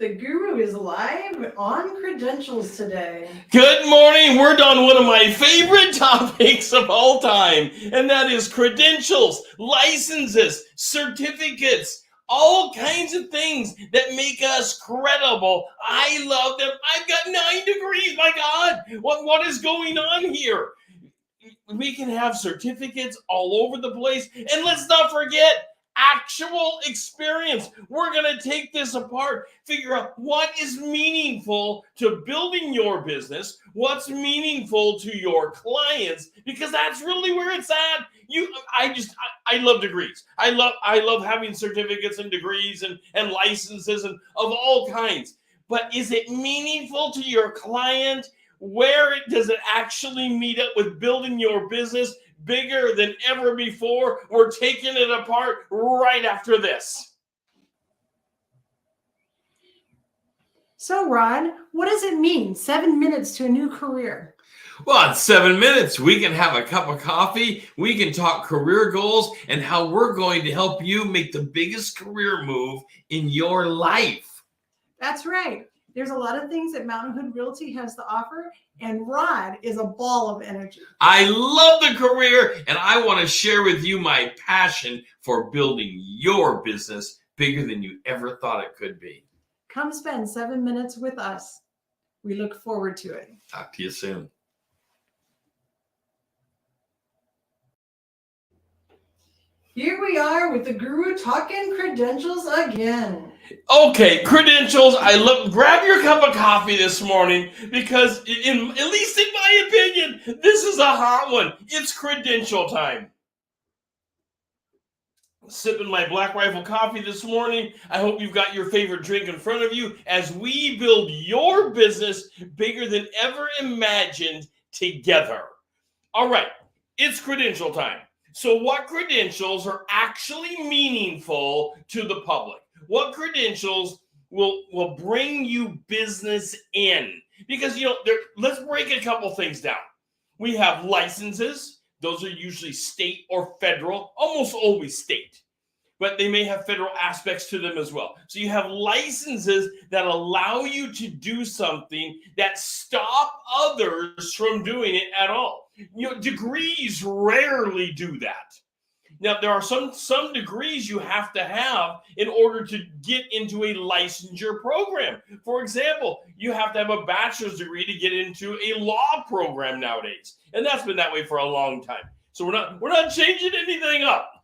The Guru is live on credentials today. Good morning. We're on one of my favorite topics of all time, and that is credentials, licenses, certificates, all kinds of things that make us credible. I love them. I've got 9 degrees. My God, what is going on here? We can have certificates all over the place, and let's not forget actual experience. We're going to take this apart, figure out what is meaningful to building your business, what's meaningful to your clients, because that's really where it's at. I love degrees. I love having certificates and degrees and licenses and of all kinds. But is it meaningful to your client? Where does it actually meet up with building your business bigger than ever before? We're taking it apart right after this. So, Rod, what does it mean? 7 minutes to a new career. Well, in 7 minutes, we can have a cup of coffee. We can talk career goals and how we're going to help you make the biggest career move in your life. That's right. There's a lot of things that Mountain Hood Realty has to offer, and Rod is a ball of energy. I love the career, and I want to share with you my passion for building your business bigger than you ever thought it could be. Come spend 7 minutes with us. We look forward to it. Talk to you soon. Here we are with the Guru talking credentials again. Okay, credentials. Grab your cup of coffee this morning because, at least in my opinion, this is a hot one. It's credential time. Sipping my Black Rifle coffee this morning. I hope you've got your favorite drink in front of you as we build your business bigger than ever imagined together. All right, it's credential time. So what credentials are actually meaningful to the public? What credentials will bring you business in? Because, let's break a couple things down. We have licenses. Those are usually state or federal, almost always state, but they may have federal aspects to them as well. So you have licenses that allow you to do something that stop others from doing it at all. Degrees rarely do that. Now, there are some degrees you have to have in order to get into a licensure program. For example, you have to have a bachelor's degree to get into a law program nowadays. And that's been that way for a long time. So we're not changing anything up.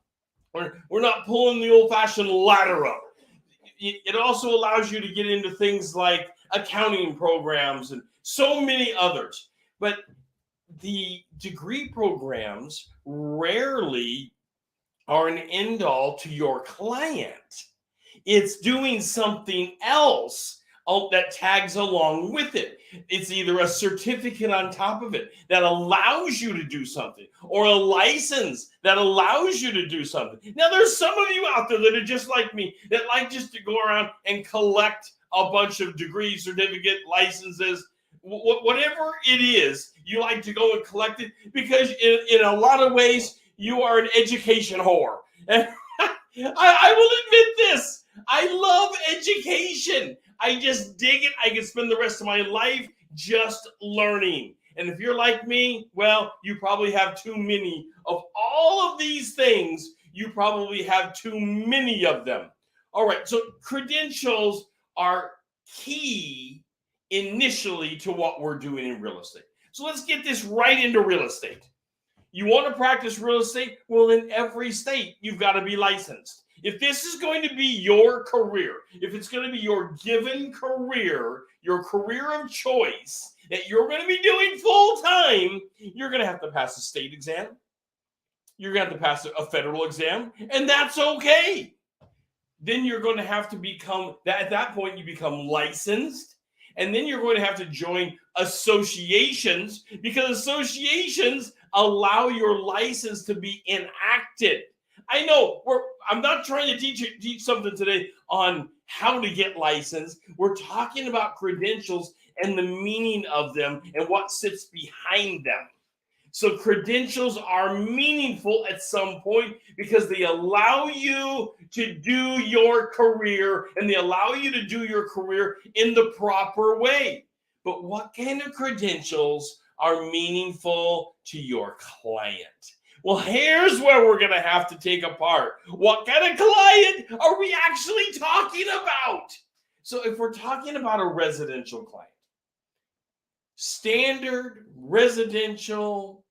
We're not pulling the old-fashioned ladder up. It also allows you to get into things like accounting programs and so many others. But the degree programs rarely are an end-all to your client. It's doing something else that tags along with it. It's either a certificate on top of it that allows you to do something, or a license that allows you to do something. Now, there's some of you out there that are just like me, that like just to go around and collect a bunch of degrees, certificate, licenses, whatever it is, you like to go and collect it because in a lot of ways, you are an education whore. And I will admit this. I love education. I just dig it. I can spend the rest of my life just learning. And if you're like me, well, you probably have too many of all of these things. You probably have too many of them. All right, so credentials are key initially to what we're doing in real estate. So let's get this right into real estate. You want to practice real estate? Well, in every state, you've got to be licensed. If this is going to be your career, if it's going to be your given career, your career of choice that you're going to be doing full time, you're going to have to pass a state exam. You're going to have to pass a federal exam, and that's okay. Then you're going to have to become, at that point, you become licensed. And then you're going to have to join associations, because associations allow your license to be enacted. I know I'm not trying to teach something today on how to get licensed. We're talking about credentials and the meaning of them and what sits behind them. So credentials are meaningful at some point because they allow you to do your career, and they allow you to do your career in the proper way. But what kind of credentials are meaningful to your client? Well, here's where we're going to have to take apart. What kind of client are we actually talking about? So if we're talking about a residential client, standard residential,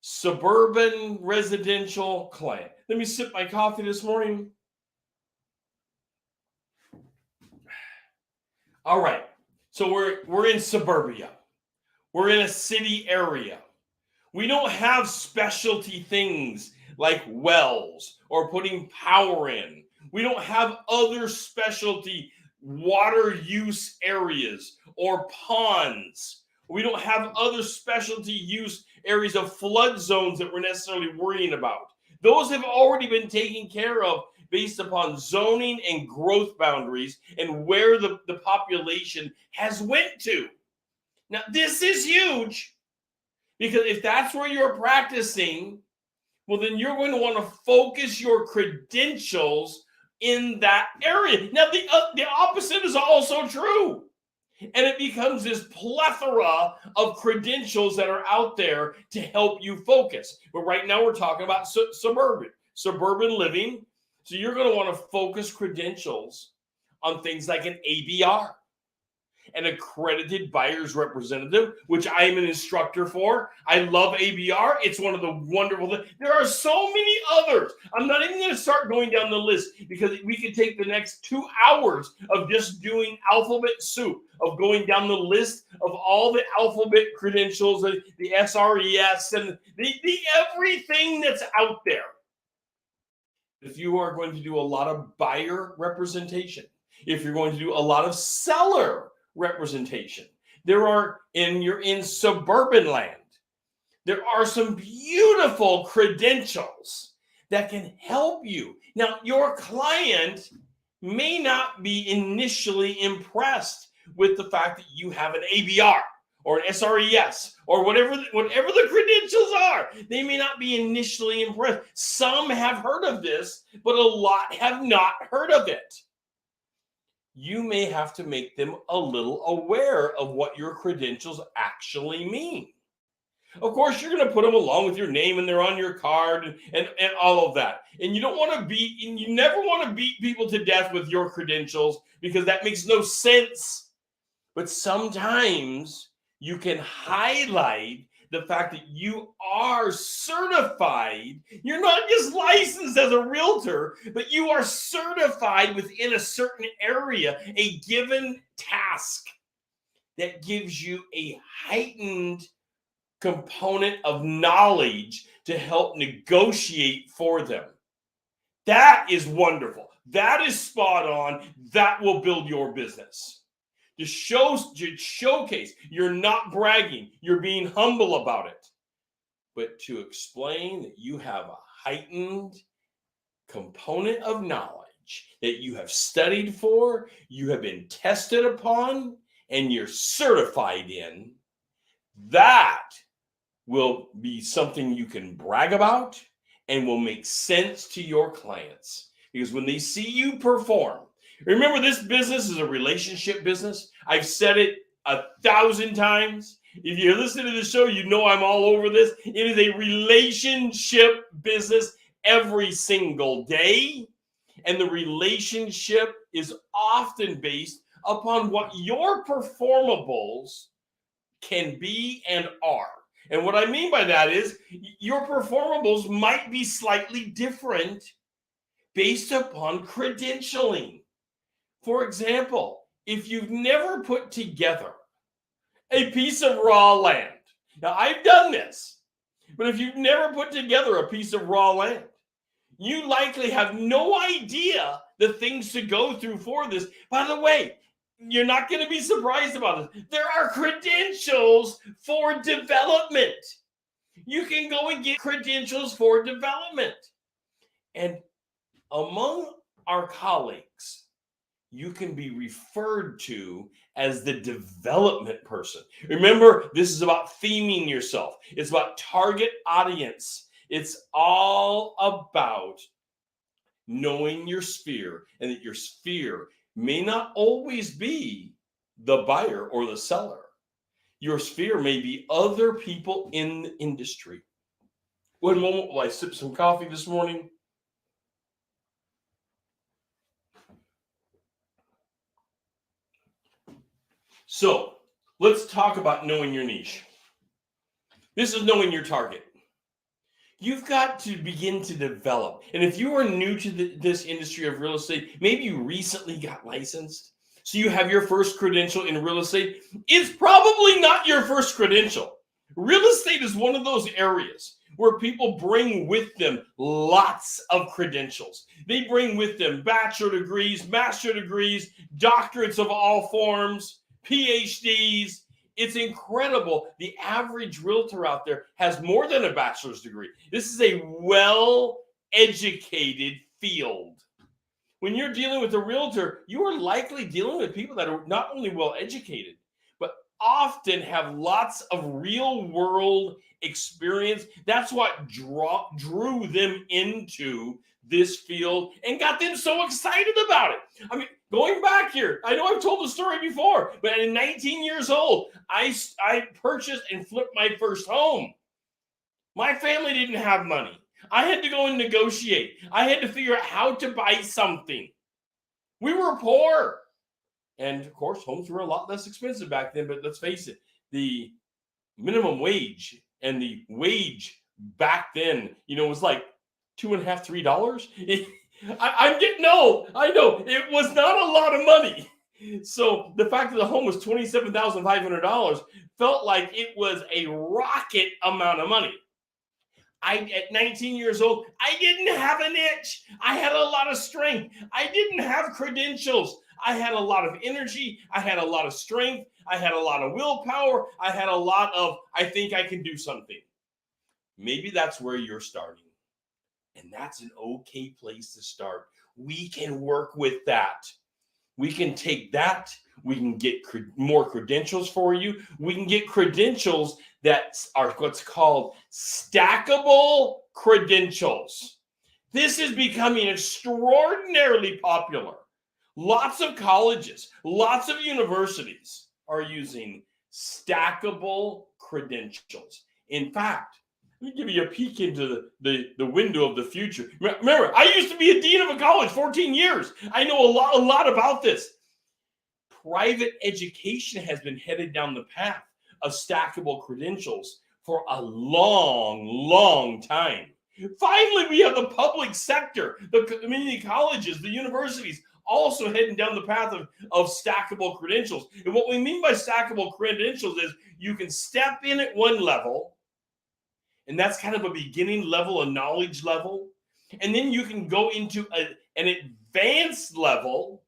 suburban residential client. Let me sip my coffee this morning. All right. So we're in suburbia. We're in a city area. We don't have specialty things like wells or putting power in. We don't have other specialty water use areas or ponds. We don't have other specialty use areas of flood zones that we're necessarily worrying about. Those have already been taken care of based upon zoning and growth boundaries and where the population has went to. Now, this is huge because if that's where you're practicing, well, then you're going to want to focus your credentials in that area. Now, the opposite is also true. And it becomes this plethora of credentials that are out there to help you focus. But right now we're talking about suburban living. So you're going to want to focus credentials on things like an ABR, an accredited buyer's representative, which I am an instructor for. I love ABR. It's one of the wonderful things. There are so many others. I'm not even going to start going down the list because we could take the next 2 hours of just doing alphabet soup, of going down the list of all the alphabet credentials, the SRES, and the everything that's out there. If you are going to do a lot of buyer representation, if you're going to do a lot of seller representation, you're in suburban land, there are some beautiful credentials that can help you. Now, your client may not be initially impressed with the fact that you have an ABR or an SRES or whatever the credentials are. They may not be initially impressed. Some have heard of this, but a lot have not heard of it. You may have to make them a little aware of what your credentials actually mean. Of course, you're going to put them along with your name and they're on your card and all of that. And you never want to beat people to death with your credentials because that makes no sense. But sometimes you can highlight the fact that you are certified. You're not just licensed as a realtor, but you are certified within a certain area, a given task that gives you a heightened component of knowledge to help negotiate for them. That is wonderful. That is spot on. That will build your business. To showcase, you're not bragging, you're being humble about it. But to explain that you have a heightened component of knowledge that you have studied for, you have been tested upon, and you're certified in, that will be something you can brag about and will make sense to your clients. Because when they see you perform, remember, this business is a relationship business. I've said it 1,000 times. If you're listening to the show, you know I'm all over this. It is a relationship business every single day. And the relationship is often based upon what your performables can be and are. And what I mean by that is your performables might be slightly different based upon credentialing. For example, if you've never put together a piece of raw land, now I've done this, but if you've never put together a piece of raw land, you likely have no idea the things to go through for this. By the way, you're not going to be surprised about this. There are credentials for development. You can go and get credentials for development. And among our colleagues, you can be referred to as the development person. Remember, this is about theming yourself. It's about target audience. It's all about knowing your sphere, and that your sphere may not always be the buyer or the seller. Your sphere may be other people in the industry. One moment while I sip some coffee this morning. So let's talk about knowing your niche. This is knowing your target. You've got to begin to develop. And if you are new to this industry of real estate, maybe you recently got licensed, so you have your first credential in real estate. It's probably not your first credential. Real estate is one of those areas where people bring with them lots of credentials. They bring with them bachelor degrees, master degrees, doctorates of all forms, PhDs. It's incredible. The average realtor out there has more than a bachelor's degree. This is a well-educated field. When you're dealing with a realtor, you are likely dealing with people that are not only well-educated, but often have lots of real-world experience. That's what drew them into this field and got them so excited about it. I mean, going back here, I know I've told the story before, but at 19 years old, I purchased and flipped my first home. My family didn't have money. I had to go and negotiate. I had to figure out how to buy something. We were poor. And of course, homes were a lot less expensive back then, but let's face it, the minimum wage and the wage back then, was like $2.50, $3. I know it was not a lot of money. So the fact that the home was $27,500 felt like it was a rocket amount of money. At 19 years old, I didn't have an itch. I had a lot of strength. I didn't have credentials. I had a lot of energy. I had a lot of strength. I had a lot of willpower. I had a lot of, I think I can do something. Maybe that's where you're starting. And that's an okay place to start. We can work with that. We can take that. We can get more credentials for you. We can get credentials that are what's called stackable credentials. This is becoming extraordinarily popular. Lots of colleges, lots of universities are using stackable credentials. In fact, let me give you a peek into the window of the future. Remember, I used to be a dean of a college 14 years. I know a lot about this. Private education has been headed down the path of stackable credentials for a long time. Finally, we have the public sector, the community colleges, the universities, also heading down the path of stackable credentials. And what we mean by stackable credentials is you can step in at one level, and that's kind of a beginning level, a knowledge level. And then you can go into an advanced level,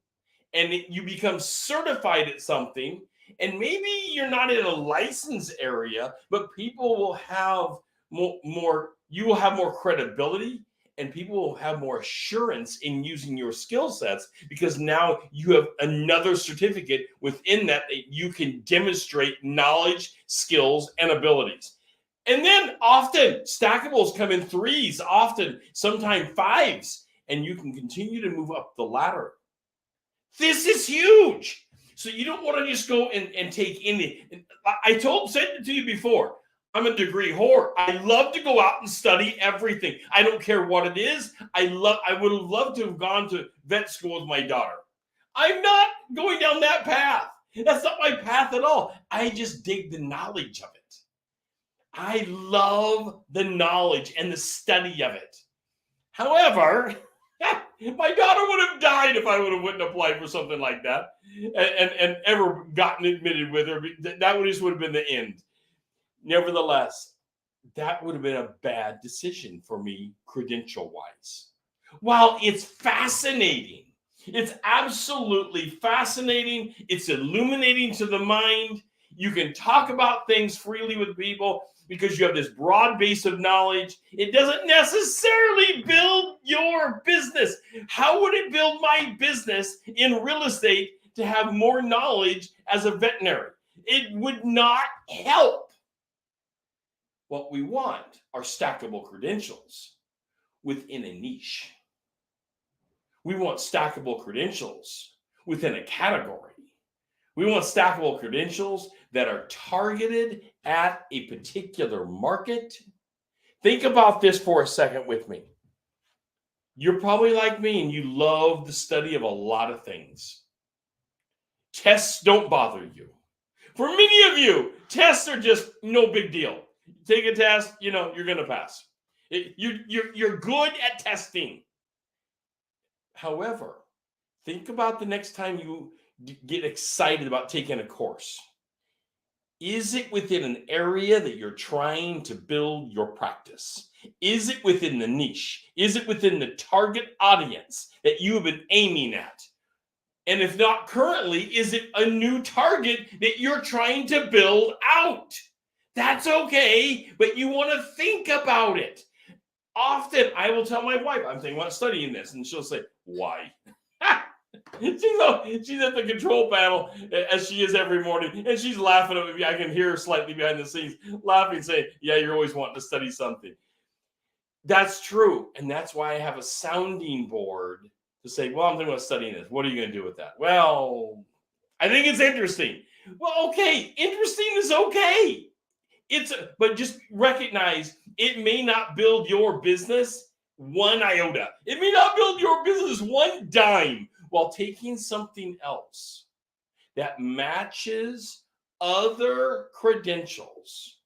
and you become certified at something. And maybe you're not in a license area, but people will have more, you will have more credibility, and people will have more assurance in using your skill sets, because now you have another certificate within that you can demonstrate knowledge, skills, and abilities. And then often stackables come in 3s, often sometimes 5s, and you can continue to move up the ladder. This is huge. So you don't want to just go and take any. I said it to you before. I'm a degree whore. I love to go out and study everything. I don't care what it is. I would have loved to have gone to vet school with my daughter. I'm not going down that path. That's not my path at all. I just dig the knowledge of it. I love the knowledge and the study of it. However, my daughter would have died if I would have went and applied for something like that and ever gotten admitted with her. That would have been the end. Nevertheless, that would have been a bad decision for me credential-wise. While it's fascinating, it's absolutely fascinating. It's illuminating to the mind. You can talk about things freely with people. because you have this broad base of knowledge, it doesn't necessarily build your business. How would it build my business in real estate to have more knowledge as a veterinary? It would not help. What we want are stackable credentials within a niche. We want stackable credentials within a category. We want stackable credentials that are targeted at a particular market. Think about this for a second with me. You're probably like me and you love the study of a lot of things. Tests don't bother you. For many of you, tests are just no big deal. Take a test, you're going to pass. You're good at testing. However, think about the next time you get excited about taking a course. Is it within an area that you're trying to build your practice? Is it within the niche? Is it within the target audience that you have been aiming at? And if not currently, is it a new target that you're trying to build out? That's okay, but you want to think about it. Often I will tell my wife, I'm thinking about studying this, and she'll say, why? She's at the control panel as she is every morning, and she's laughing at me. I can hear her slightly behind the scenes laughing, saying, yeah, you're always wanting to study something. That's true, and that's why I have a sounding board to say, well, I'm thinking about studying this. What are you going to do with that? Well, I think it's interesting. Well, okay, interesting is okay. But just recognize it may not build your business one iota. It may not build your business one dime, while taking something else that matches other credentials,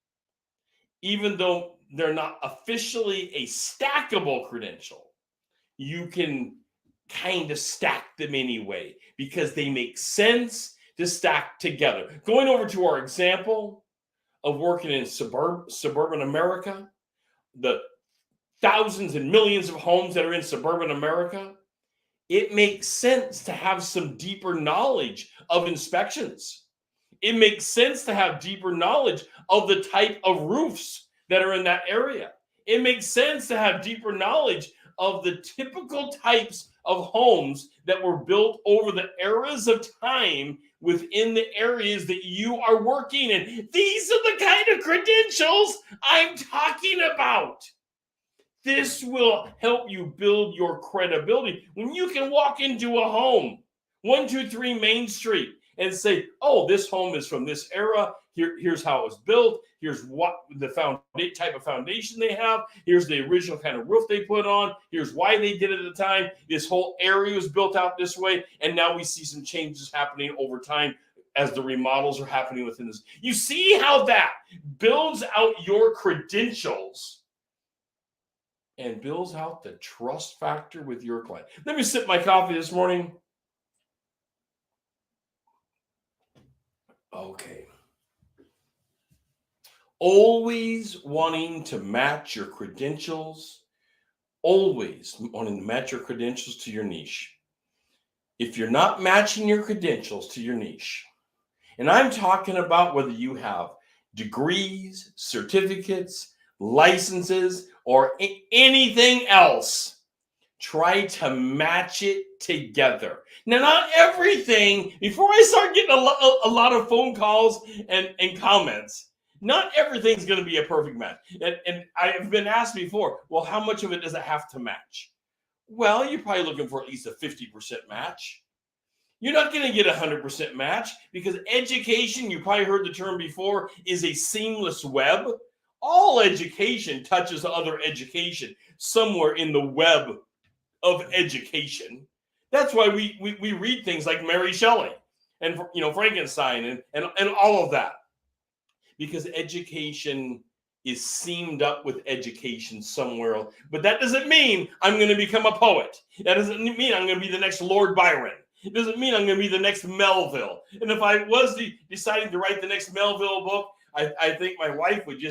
even though they're not officially a stackable credential, you can kind of stack them anyway because they make sense to stack together. Going over to our example of working in suburban America, the thousands and millions of homes that are in suburban America, it makes sense to have some deeper knowledge of inspections. It makes sense to have deeper knowledge of the type of roofs that are in that area. It makes sense to have deeper knowledge of the typical types of homes that were built over the eras of time within the areas that you are working in. These are the kind of credentials I'm talking about. This will help you build your credibility. When you can walk into a home, 123 Main Street, and say, oh, this home is from this era. Here's how it was built. Here's what the type of foundation they have. Here's the original kind of roof they put on. Here's why they did it at the time. This whole area was built out this way. And now we see some changes happening over time as the remodels are happening within this. You see how that builds out your credentials and builds out the trust factor with your client. Let me sip my coffee this morning. Okay. Always wanting to match your credentials. Always wanting to match your credentials to your niche. If you're not matching your credentials to your niche, and I'm talking about whether you have degrees, certificates, licenses, or anything else, try to match it together. Now, not everything, before I start getting a lot of phone calls and comments, not everything's going to be a perfect match. And I've been asked before, well, how much of it does it have to match? Well, you're probably looking for at least a 50% match. You're not going to get a 100% match because education, you probably heard the term before, is a seamless web. All education touches other education somewhere in the web of education. That's why we read things like Mary Shelley and Frankenstein and all of that, because education is seamed up with education somewhere else. But that doesn't mean I'm going to become a poet. That doesn't mean I'm going to be the next Lord Byron. It doesn't mean I'm going to be the next Melville. And if I was deciding to write the next Melville book, I think my wife would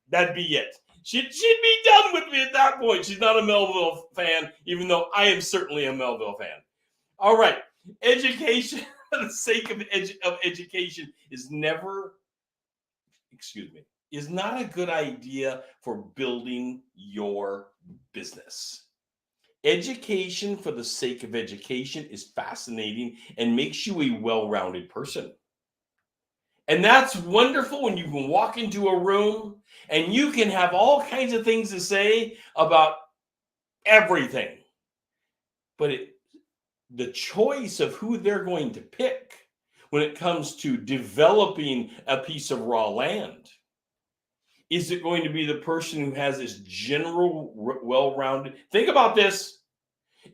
that'd be it. She'd be done with me at that point. She's not a Melville fan, even though I am certainly a Melville fan. All right. Education, for the sake of education, is never, is not a good idea for building your business. Education for the sake of education is fascinating and makes you a well-rounded person. And that's wonderful when you can walk into a room and you can have all kinds of things to say about everything. But the choice of who they're going to pick when it comes to developing a piece of raw land, is it going to be the person who has this general, well-rounded? Think about this.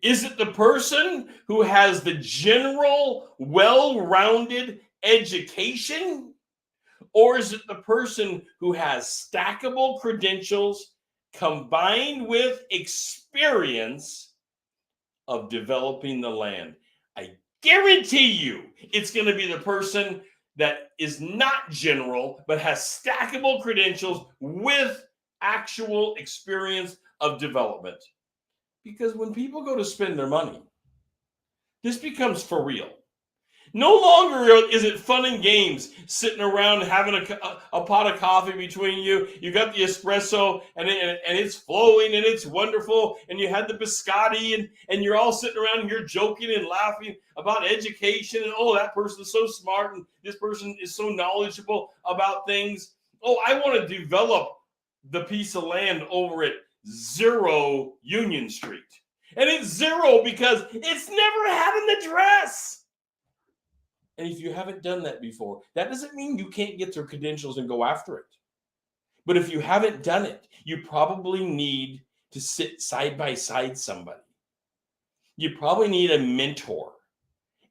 Is it the person who has the general, well-rounded education? Or is it the person who has stackable credentials combined with experience of developing the land? I guarantee you it's going to be the person that is not general, but has stackable credentials with actual experience of development. Because when people go to spend their money, this becomes for real. No longer is it fun and games sitting around having a pot of coffee between you. You got the espresso and it's flowing and it's wonderful. And you had the biscotti and you're all sitting around and you're joking and laughing about education. And, oh, that person's so smart and this person is so knowledgeable about things. Oh, I want to develop the piece of land over at 0 Union Street. And it's 0 because it's never had an address. And if you haven't done that before, that doesn't mean you can't get their credentials and go after it. But if you haven't done it, you probably need to sit side by side somebody. You probably need a mentor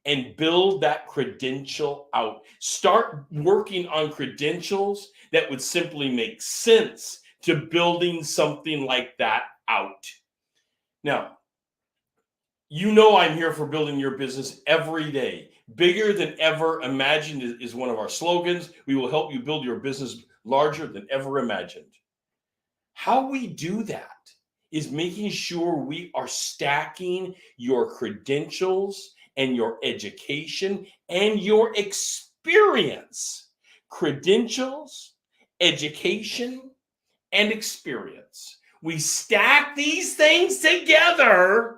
and build that credential out. Start working on credentials that would simply make sense to building something like that out. Now, you know I'm here for building your business every day. Bigger than ever imagined is one of our slogans. We will help you build your business larger than ever imagined. How we do that is making sure we are stacking your credentials and your education and your experience. Credentials, education, and experience. We stack these things together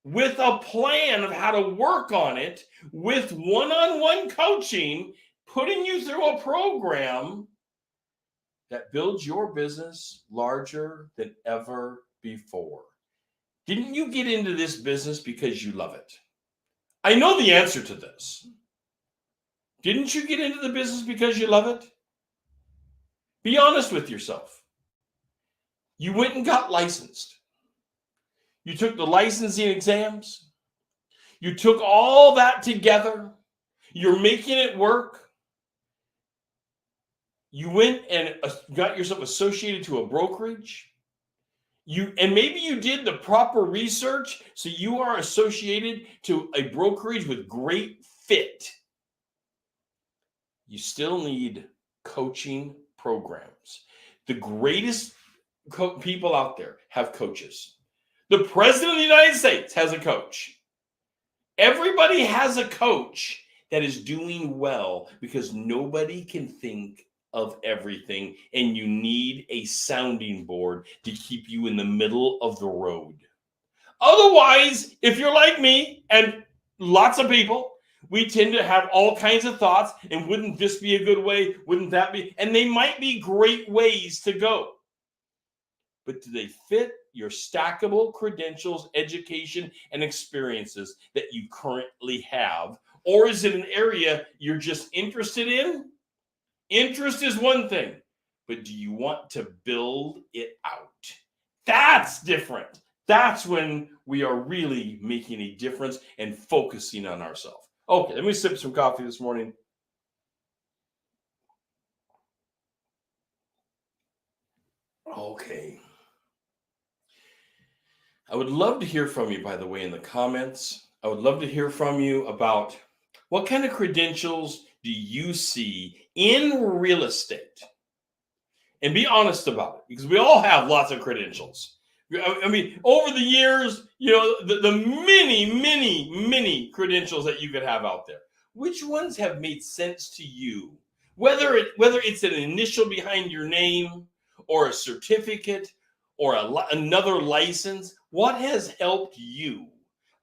with a plan of how to work on it, with one-on-one coaching, putting you through a program that builds your business larger than ever before. Didn't you get into this business because you love it? I know the answer to this. Didn't you get into the business because you love it? Be honest with yourself. You went and got licensed. You took the licensing exams. You took all that together. You're making it work. You went and got yourself associated to a brokerage. And maybe you did the proper research, so you are associated to a brokerage with great fit. You still need coaching programs. The greatest people out there have coaches. The President of the United States has a coach. Everybody has a coach that is doing well because nobody can think of everything, and you need a sounding board to keep you in the middle of the road. Otherwise, if you're like me and lots of people, we tend to have all kinds of thoughts, and wouldn't this be a good way? Wouldn't that be? And they might be great ways to go. But do they fit your stackable credentials, education, and experiences that you currently have? Or is it an area you're just interested in? Interest is one thing, but do you want to build it out? That's different. That's when we are really making a difference and focusing on ourselves. Okay, let me sip some coffee this morning. Okay. I would love to hear from you, by the way, in the comments. I would love to hear from you about what kind of credentials do you see in real estate? And be honest about it, because we all have lots of credentials. I mean, over the years, you know, the many credentials that you could have out there. Which ones have made sense to you Whether it's an initial behind your name or a certificate or another license, what has helped you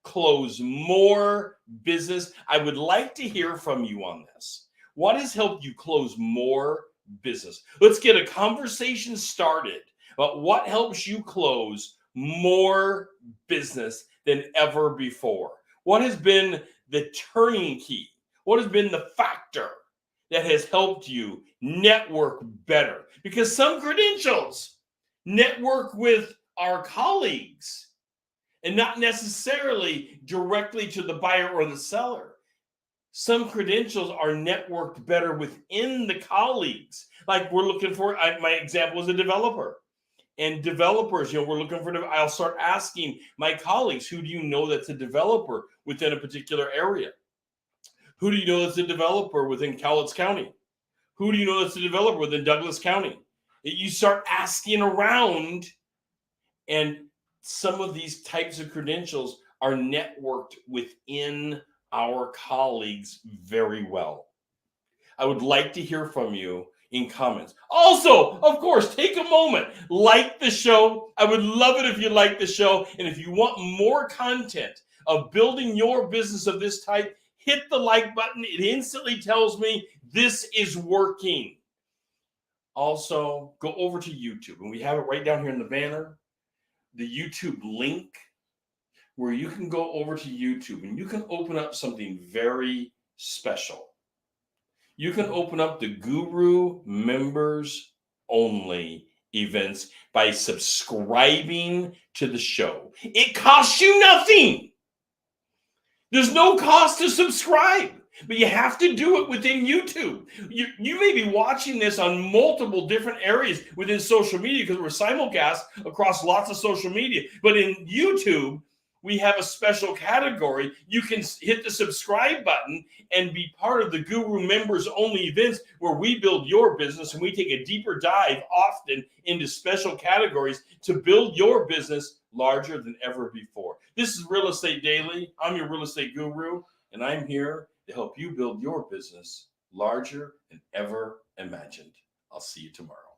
close more business? I would like to hear from you on this. What has helped you close more business? Let's get a conversation started about what helps you close more business than ever before. What has been the turning key? What has been the factor that has helped you network better? Because some credentials network with our colleagues and not necessarily directly to the buyer or the seller. Some credentials are networked better within the colleagues. Like we're looking for, my example is a developer. And developers, we're looking for, I'll start asking my colleagues, who do you know that's a developer within a particular area? Who do you know that's a developer within Cowlitz County? Who do you know that's a developer within Douglas County? You start asking around, and some of these types of credentials are networked within our colleagues very well. I would like to hear from you in comments. Also, of course, take a moment, like the show. I would love it if you like the show. And if you want more content of building your business of this type, hit the like button. It instantly tells me this is working. Also, go over to YouTube, and we have it right down here in the banner, the YouTube link, where you can go over to YouTube and you can open up something very special. You can open up the Guru members only events by subscribing to the show. It costs you nothing. There's no cost to subscribe, but you have to do it within YouTube. You may be watching this on multiple different areas within social media because we're simulcast across lots of social media. But in YouTube, we have a special category. You can hit the subscribe button and be part of the Guru members only events where we build your business, and we take a deeper dive often into special categories to build your business larger than ever before. This is Real Estate Daily. I'm your real estate guru, and I'm here to help you build your business larger than ever imagined. I'll see you tomorrow.